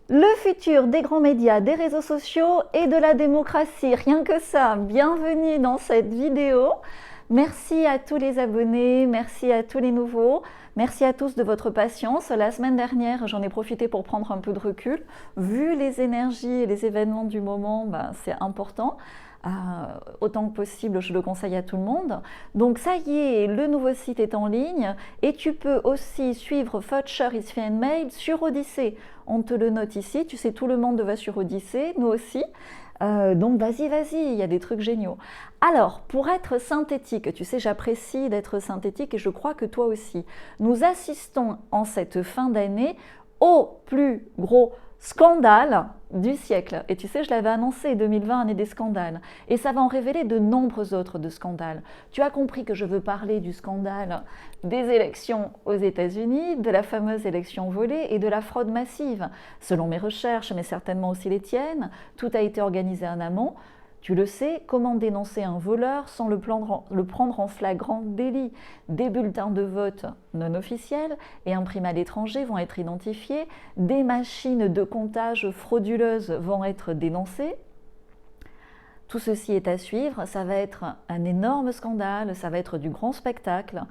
Le futur des grands médias, des réseaux sociaux et de la démocratie, rien que ça. Bienvenue dans cette vidéo. Merci à tous les abonnés, merci à tous les nouveaux, merci à tous de votre patience. La semaine dernière, j'en ai profité pour prendre un peu de recul. Vu les énergies et les événements du moment, c'est important. Autant que possible, je le conseille à tout le monde. Donc ça y est, le nouveau site est en ligne et tu peux aussi suivre Future is Fan Mail sur Odyssée. On te le note ici, tu sais, tout le monde va sur Odyssée, nous aussi. Donc vas-y, il y a des trucs géniaux. Alors, pour être synthétique, tu sais, j'apprécie d'être synthétique et je crois que toi aussi. Nous assistons en cette fin d'année au plus gros scandale du siècle. Et tu sais, je l'avais annoncé, 2020, année des scandales. Et ça va en révéler de nombreux autres de scandales. Tu as compris que je veux parler du scandale des élections aux États-Unis, de la fameuse élection volée et de la fraude massive. Selon mes recherches, mais certainement aussi les tiennes, tout a été organisé en amont. Tu le sais, comment dénoncer un voleur sans le prendre en flagrant délit? Des bulletins de vote non officiels et imprimés à l'étranger vont être identifiés, des machines de comptage frauduleuses vont être dénoncées. Tout ceci est à suivre, ça va être un énorme scandale, ça va être du grand spectacle.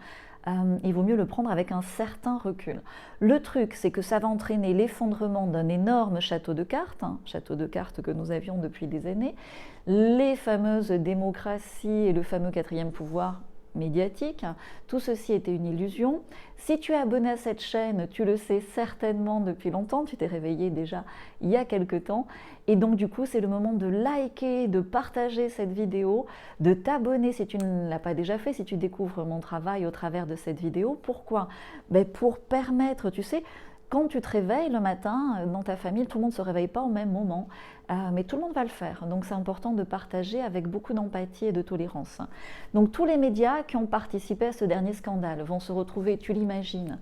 Il vaut mieux le prendre avec un certain recul. Le truc, c'est que ça va entraîner l'effondrement d'un énorme château de cartes que nous avions depuis des années, les fameuses démocraties et le fameux quatrième pouvoir médiatique. Tout ceci était une illusion. Si tu es abonné à cette chaîne, tu le sais certainement depuis longtemps, tu t'es réveillé déjà il y a quelque temps. Et donc du coup, c'est le moment de liker, de partager cette vidéo, de t'abonner si tu ne l'as pas déjà fait, si tu découvres mon travail au travers de cette vidéo. Pourquoi? Pour permettre, tu sais, quand tu te réveilles le matin, dans ta famille, tout le monde ne se réveille pas au même moment, mais tout le monde va le faire. Donc c'est important de partager avec beaucoup d'empathie et de tolérance. Donc tous les médias qui ont participé à ce dernier scandale vont se retrouver, tu l'imagines,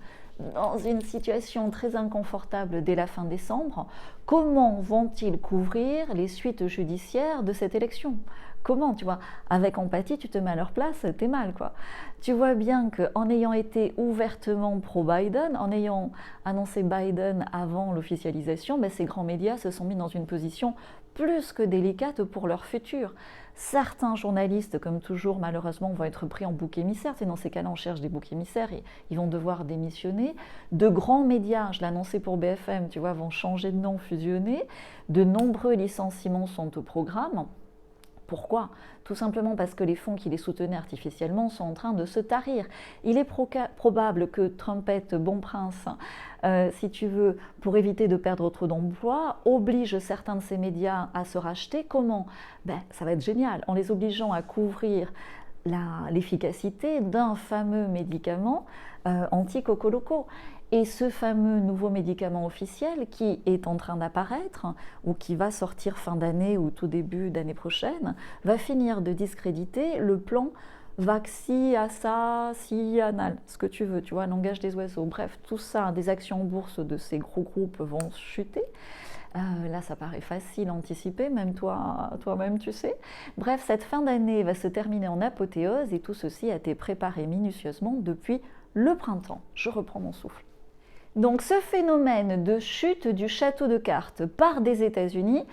dans une situation très inconfortable dès la fin décembre. Comment vont-ils couvrir les suites judiciaires de cette élection? Comment, tu vois? Avec empathie, tu te mets à leur place, t'es mal, quoi. Tu vois bien qu'en ayant été ouvertement pro-Biden, en ayant annoncé Biden avant l'officialisation, ces grands médias se sont mis dans une position plus que délicate pour leur futur. Certains journalistes, comme toujours, malheureusement, vont être pris en bouc émissaire. C'est dans ces cas-là, on cherche des boucs émissaires et ils vont devoir démissionner. De grands médias, je l'ai annoncé pour BFM, tu vois, vont changer de nom, fusionner. De nombreux licenciements sont au programme. Pourquoi? Tout simplement parce que les fonds qui les soutenaient artificiellement sont en train de se tarir. Il est probable que Trumpette, bon prince, si tu veux, pour éviter de perdre trop d'emplois, oblige certains de ces médias à se racheter. Comment? Ça va être génial, en les obligeant à couvrir l'efficacité d'un fameux médicament anti-cocoloco. Et ce fameux nouveau médicament officiel qui est en train d'apparaître ou qui va sortir fin d'année ou tout début d'année prochaine va finir de discréditer le plan Vaxi-Assa-Sianal, ce que tu veux, tu vois, langage des oiseaux. Bref, tout ça, des actions en bourse de ces gros groupes vont chuter. Là, ça paraît facile à anticiper, même toi-même tu sais. Bref, cette fin d'année va se terminer en apothéose et tout ceci a été préparé minutieusement depuis le printemps. Je reprends mon souffle. Donc ce phénomène de chute du château de cartes par des États-Unis,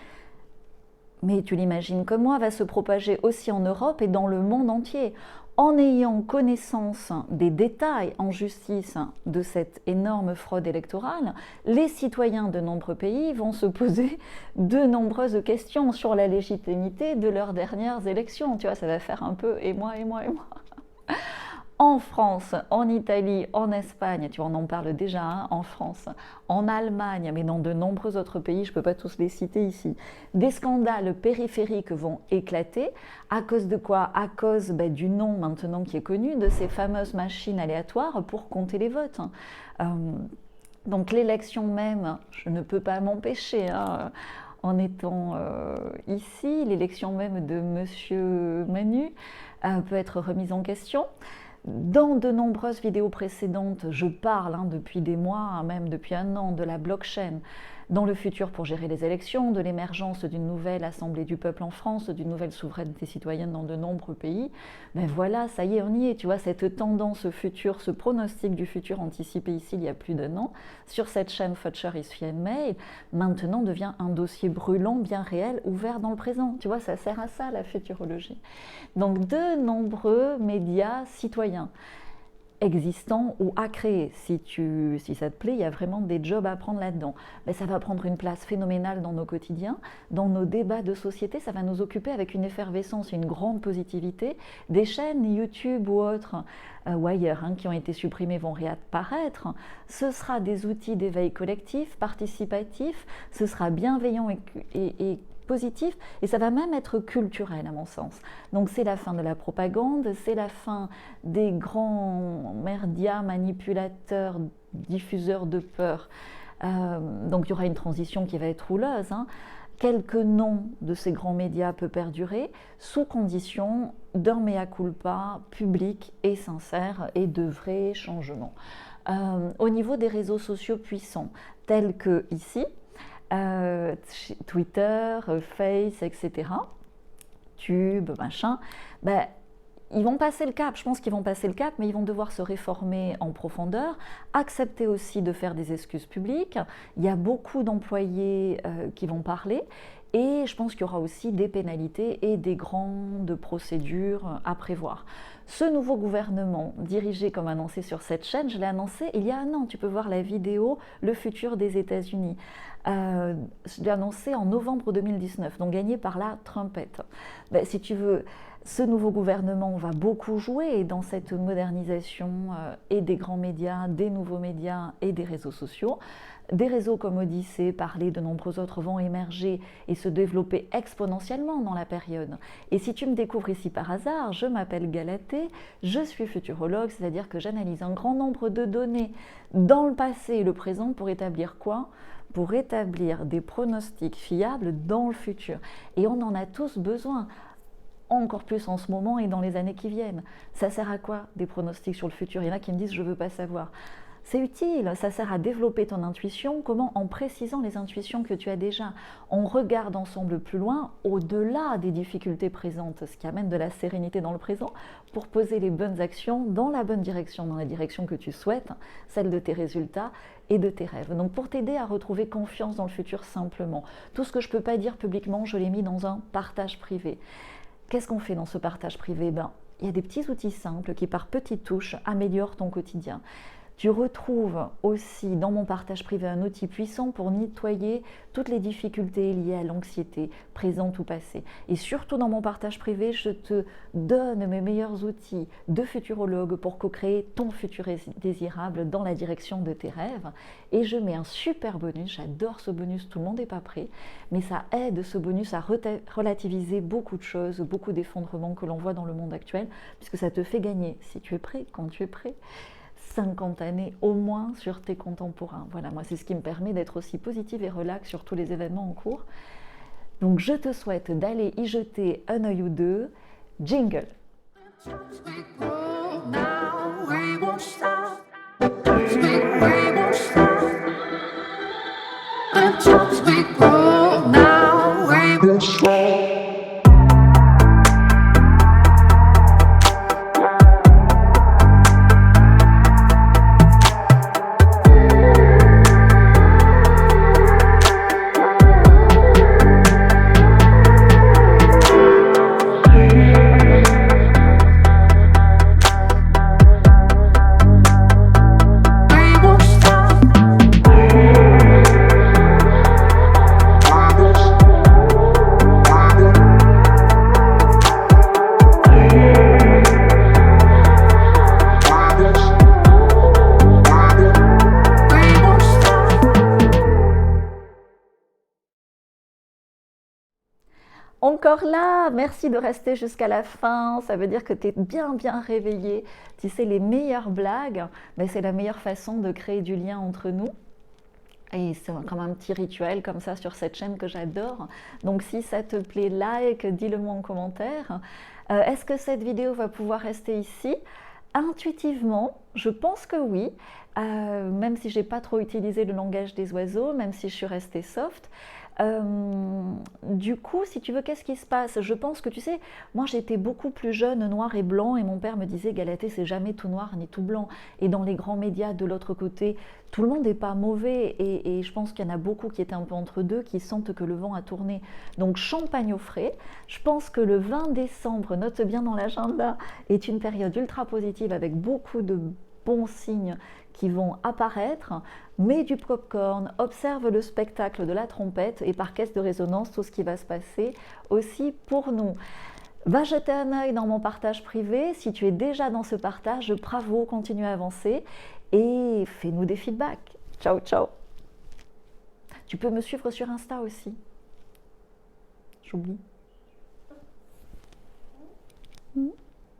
mais tu l'imagines comme moi, va se propager aussi en Europe et dans le monde entier. En ayant connaissance des détails en justice de cette énorme fraude électorale, les citoyens de nombreux pays vont se poser de nombreuses questions sur la légitimité de leurs dernières élections. Tu vois, ça va faire un peu et moi. En France, en Italie, en Espagne, tu vois, on en parle déjà, hein, en France, en Allemagne, mais dans de nombreux autres pays, je ne peux pas tous les citer ici, des scandales périphériques vont éclater. À cause de quoi? À cause du nom maintenant qui est connu, de ces fameuses machines aléatoires pour compter les votes. Donc l'élection même, je ne peux pas m'empêcher, hein, en étant ici, l'élection même de Monsieur Manu peut être remise en question. Dans de nombreuses vidéos précédentes, je parle depuis des mois, même depuis un an, de la blockchain, dans le futur pour gérer les élections, de l'émergence d'une nouvelle Assemblée du peuple en France, d'une nouvelle souveraineté citoyenne dans de nombreux pays. Ben voilà, ça y est, on y est. Tu vois, cette tendance future, ce pronostic du futur anticipé ici il y a plus d'un an, sur cette chaîne Future is Fan-Made, maintenant devient un dossier brûlant, bien réel, ouvert dans le présent. Tu vois, ça sert à ça, la futurologie. Donc, de nombreux médias citoyens existants ou à créer. Si ça te plaît, il y a vraiment des jobs à prendre là-dedans. Mais ça va prendre une place phénoménale dans nos quotidiens, dans nos débats de société, ça va nous occuper avec une effervescence, une grande positivité. Des chaînes YouTube ou autres, ou ailleurs, qui ont été supprimées vont réapparaître. Ce sera des outils d'éveil collectif, participatif, ce sera bienveillant et positif, et ça va même être culturel à mon sens. Donc c'est la fin de la propagande, c'est la fin des grands médias manipulateurs, diffuseurs de peur. Donc il y aura une transition qui va être rouleuse. Quelques noms de ces grands médias peuvent perdurer sous condition d'un mea culpa public et sincère et de vrais changements. Au niveau des réseaux sociaux puissants, tels que ici, Twitter, Face, etc., Tube, machin, ben, ils vont passer le cap, je pense qu'ils vont passer le cap, mais ils vont devoir se réformer en profondeur, accepter aussi de faire des excuses publiques. Il y a beaucoup d'employés qui vont parler, et je pense qu'il y aura aussi des pénalités et des grandes procédures à prévoir. Ce nouveau gouvernement, dirigé comme annoncé sur cette chaîne, je l'ai annoncé il y a un an, tu peux voir la vidéo « Le futur des États-Unis ». Je l'ai annoncé en novembre 2019, donc gagné par la Trumpette. Ben, si tu veux, ce nouveau gouvernement va beaucoup jouer dans cette modernisation et des grands médias, des nouveaux médias et des réseaux sociaux. Des réseaux comme Odyssée, Parler, de nombreux autres vont émerger et se développer exponentiellement dans la période. Et si tu me découvres ici par hasard, je m'appelle Galatée, je suis futurologue, c'est-à-dire que j'analyse un grand nombre de données dans le passé et le présent pour établir quoi ? Pour établir des pronostics fiables dans le futur. Et on en a tous besoin, encore plus en ce moment et dans les années qui viennent. Ça sert à quoi des pronostics sur le futur ? Il y en a qui me disent « je ne veux pas savoir ». C'est utile, ça sert à développer ton intuition. Comment ? En précisant les intuitions que tu as déjà. On regarde ensemble plus loin, au-delà des difficultés présentes, ce qui amène de la sérénité dans le présent, pour poser les bonnes actions dans la bonne direction, dans la direction que tu souhaites, celle de tes résultats et de tes rêves. Donc pour t'aider à retrouver confiance dans le futur simplement. Tout ce que je ne peux pas dire publiquement, je l'ai mis dans un partage privé. Qu'est-ce qu'on fait dans ce partage privé ? Il y a des petits outils simples qui, par petites touches, améliorent ton quotidien. Tu retrouves aussi dans mon partage privé un outil puissant pour nettoyer toutes les difficultés liées à l'anxiété, présente ou passée. Et surtout dans mon partage privé, je te donne mes meilleurs outils de futurologue pour co-créer ton futur désirable dans la direction de tes rêves. Et je mets un super bonus, j'adore ce bonus, tout le monde n'est pas prêt, mais ça aide ce bonus à relativiser beaucoup de choses, beaucoup d'effondrements que l'on voit dans le monde actuel, puisque ça te fait gagner, si tu es prêt, quand tu es prêt, 50 années au moins sur tes contemporains. Voilà, moi c'est ce qui me permet d'être aussi positive et relax sur tous les événements en cours. Donc je te souhaite d'aller y jeter un œil ou deux. Jingle. Encore là, merci de rester jusqu'à la fin, ça veut dire que tu es bien réveillé. Tu sais, les meilleures blagues, mais c'est la meilleure façon de créer du lien entre nous. Et c'est comme un petit rituel comme ça sur cette chaîne que j'adore. Donc si ça te plaît, like, dis-le moi en commentaire. Est-ce que cette vidéo va pouvoir rester ici ? Intuitivement, je pense que oui, même si j'ai pas trop utilisé le langage des oiseaux, même si je suis restée soft. Du coup, si tu veux, qu'est-ce qui se passe? Je pense que tu sais, moi j'étais beaucoup plus jeune, noir et blanc, et mon père me disait Galatée, c'est jamais tout noir ni tout blanc. Et dans les grands médias de l'autre côté, tout le monde n'est pas mauvais, et je pense qu'il y en a beaucoup qui étaient un peu entre deux, qui sentent que le vent a tourné. Donc champagne au frais. Je pense que le 20 décembre, note bien dans l'agenda, est une période ultra positive avec beaucoup de bons signes qui vont apparaître. Mets du popcorn, observe le spectacle de la trompette et par caisse de résonance tout ce qui va se passer aussi pour nous. Va jeter un œil dans mon partage privé. Si tu es déjà dans ce partage, bravo, continue à avancer et fais-nous des feedbacks. Ciao, ciao. Tu peux me suivre sur Insta aussi. J'oublie.